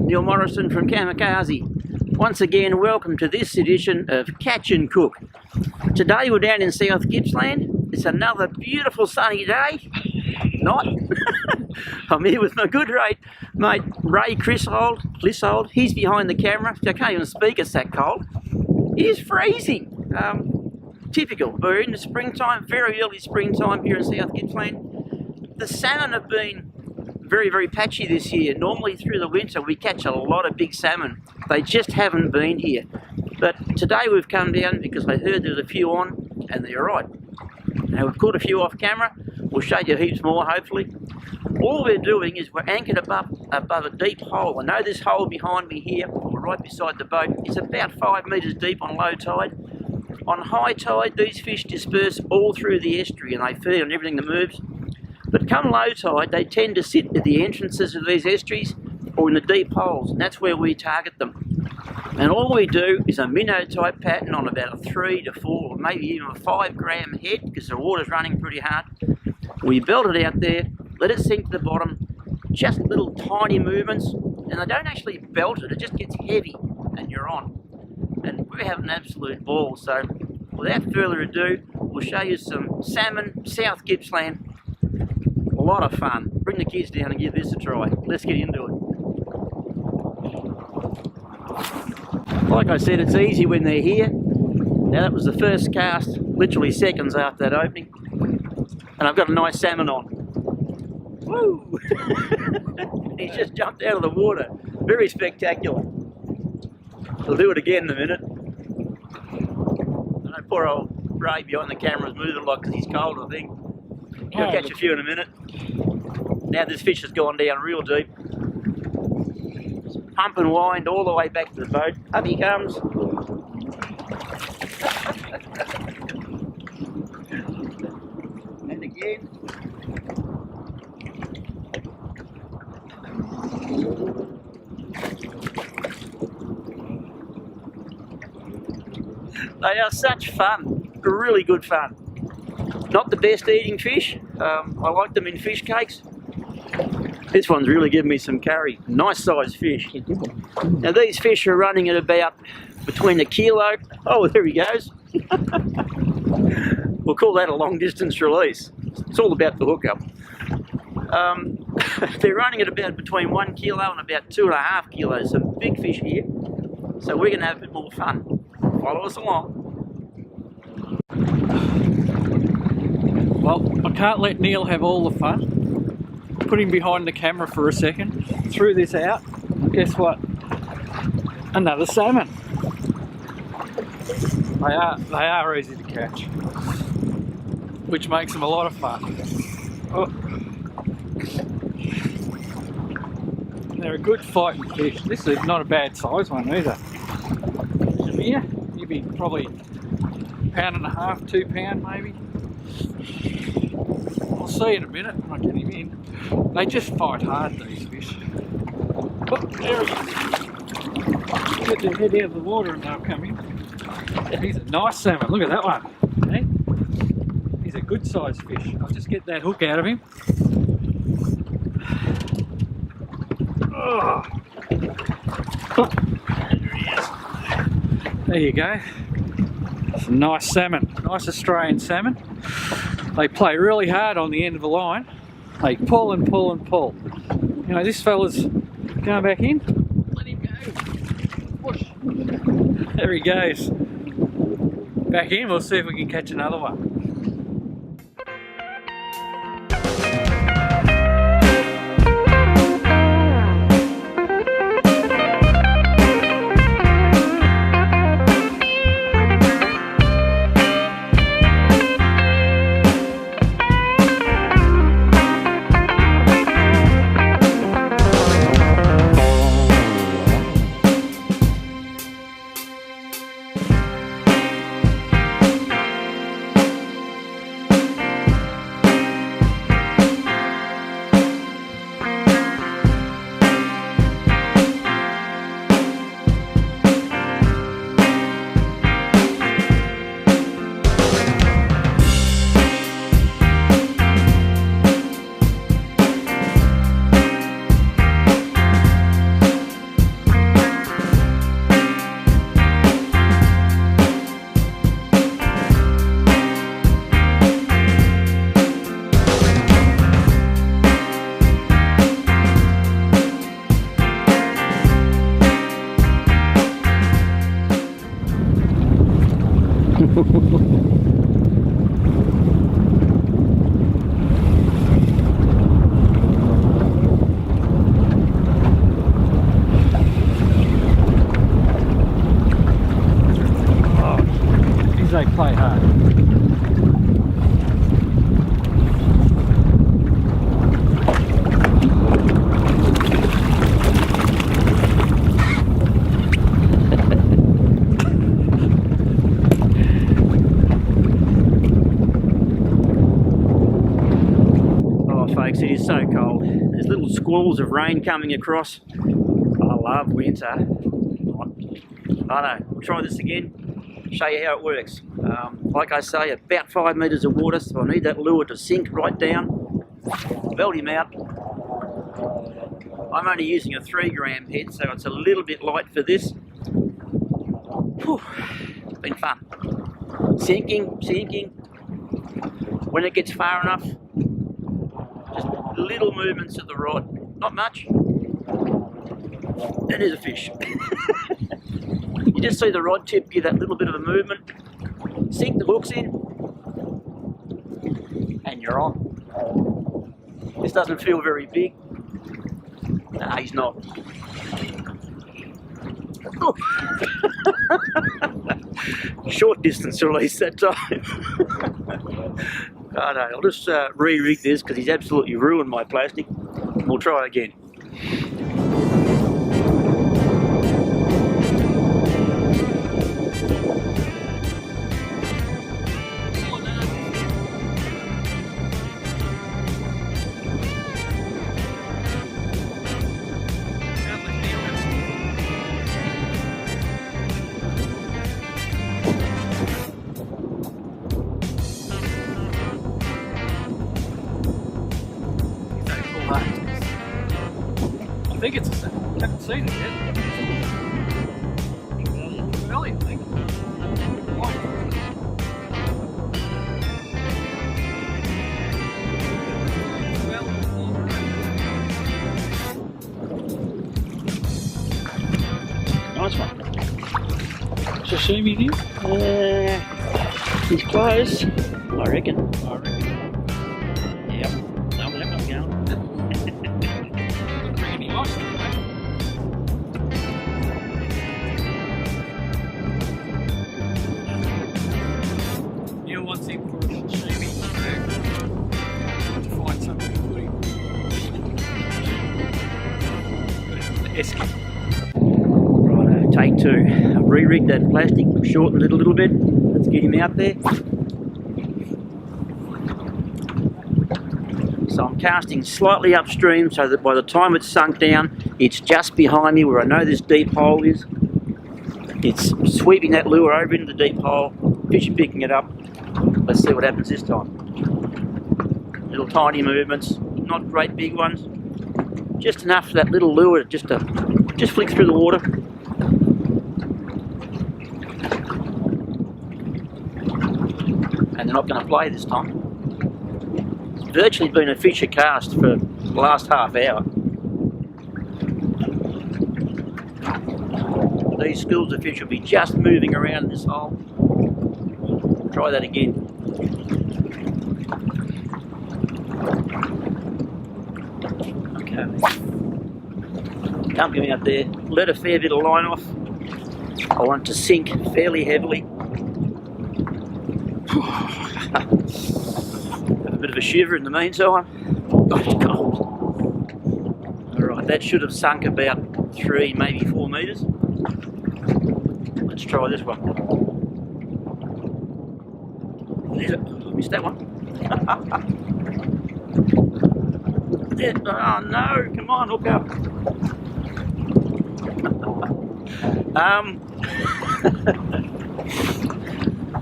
Neil Morrison from Kamikaze. Once again, welcome to this edition of Catch and Cook. Today we're down in South Gippsland. It's another beautiful sunny day. Not. I'm here with my good mate Ray Clissold. He's behind the camera. I can't even speak, it's that cold. It is freezing. Typical. We're in the springtime, very early springtime here in South Gippsland. The salmon have been very, very patchy this year. Normally through the winter we catch a lot of big salmon. They just haven't been here. But today we've come down because I heard there's a few on and they're right. Now we've caught a few off camera. We'll show you heaps more hopefully. All we're doing is we're anchored above a deep hole. I know this hole behind me here, or right beside the boat, is about 5 metres deep on low tide. On high tide these fish disperse all through the estuary and they feed on everything that moves. But come low tide, they tend to sit at the entrances of these estuaries or in the deep holes, and that's where we target them. And all we do is a minnow type pattern on about a 3 to 4 or maybe even a 5 gram head because the water's running pretty hard. We belt it out there, let it sink to the bottom, just little tiny movements, and they don't actually belt it, it just gets heavy and you're on. And we're having an absolute ball, so without further ado, we'll show you some salmon, South Gippsland. A lot of fun. Bring the kids down and give this a try. Let's get into it. Like I said, it's easy when they're here. Now that was the first cast, literally seconds after that opening. And I've got a nice salmon on. Woo! He's just jumped out of the water. Very spectacular. We'll do it again in a minute. I know poor old Ray behind the camera is moving a lot because he's cold, I think. He'll catch a few in a minute. Now this fish has gone down real deep. Just pump and wind all the way back to the boat. Up he comes. And again. They are such fun, really good fun. Not the best eating fish, I like them in fish cakes. This one's really giving me some curry, nice sized fish. Now these fish are running at about between a kilo, oh there he goes. We'll call that a long distance release. It's all about the hookup. They're running at about between 1 kilo and about 2.5 kilos, some big fish here. So we're going to have a bit more fun. Follow us along. Well, I can't let Neil have all the fun. Put him behind the camera for a second. Threw this out. Guess what? Another salmon. They are easy to catch, which makes them a lot of fun. Oh. They're a good fighting fish. This is not a bad size one either. Come here, you'd be probably 1.5 pounds, 2 pound maybe. I'll see in a minute when I get him in. They just fight hard, these fish. Oh, there he is. Get their head out of the water and they'll come in. He's a nice salmon. Look at that one. Hey? He's a good sized fish. I'll just get that hook out of him. Oh. There he is. There you go. Some nice salmon, nice Australian salmon. They play really hard on the end of the line. They pull and pull and pull. You know, this fella's going back in. Let him go. Push. There he goes. Back in, we'll see if we can catch another one. They play hard. Oh folks, it is so cold. There's little squalls of rain coming across. I love winter. I know, try this again. Show you how it works. Like I say, about 5 metres of water, so I need that lure to sink right down. Belt him out. I'm only using a 3 gram head, so it's a little bit light for this. Whew, it's been fun. Sinking. When it gets far enough, just little movements of the rod, not much. And there's a fish. You just see the rod tip give that little bit of a movement, sink the hooks in, and you're on. This doesn't feel very big. Nah, he's not. Short distance release that time. I know, I'll just re-rig this because he's absolutely ruined my plastic. We'll try again. I think it's a salmon. I haven't seen it yet. Belly, I think. Nice one. Sashimi here? He's close, I reckon. Yep. That one's going. Pretty nice. You know, one thing for sashimi to find something to put in. Right, take 2. I've re-rigged that plastic, shortened it a little bit. Let's get him out there. So I'm casting slightly upstream so that by the time it's sunk down, it's just behind me where I know this deep hole is. It's sweeping that lure over into the deep hole, fish are picking it up. Let's see what happens this time. Little tiny movements, not great big ones. Just enough for that little lure just flick through the water. And they're not going to play this time. It's virtually been a fisher cast for the last half hour. These schools of fish will be just moving around in this hole. Try that again. Okay. Dump him out there. Let a fair bit of line off. I want it to sink fairly heavily. Have a bit of a shiver in the meantime. Oh, it's cold. Alright, that should have sunk about 3, maybe 4 metres. Let's try this one. There's it. Missed that one. Oh no, come on, hook up.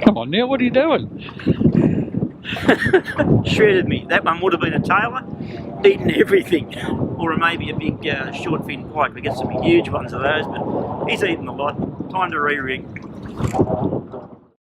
Come on Neil, what are you doing? Shredded me. That one would have been a tailor, eaten everything. Or maybe a big short fin pike. We get some huge ones of those, but he's eaten a lot. Time to re-rig.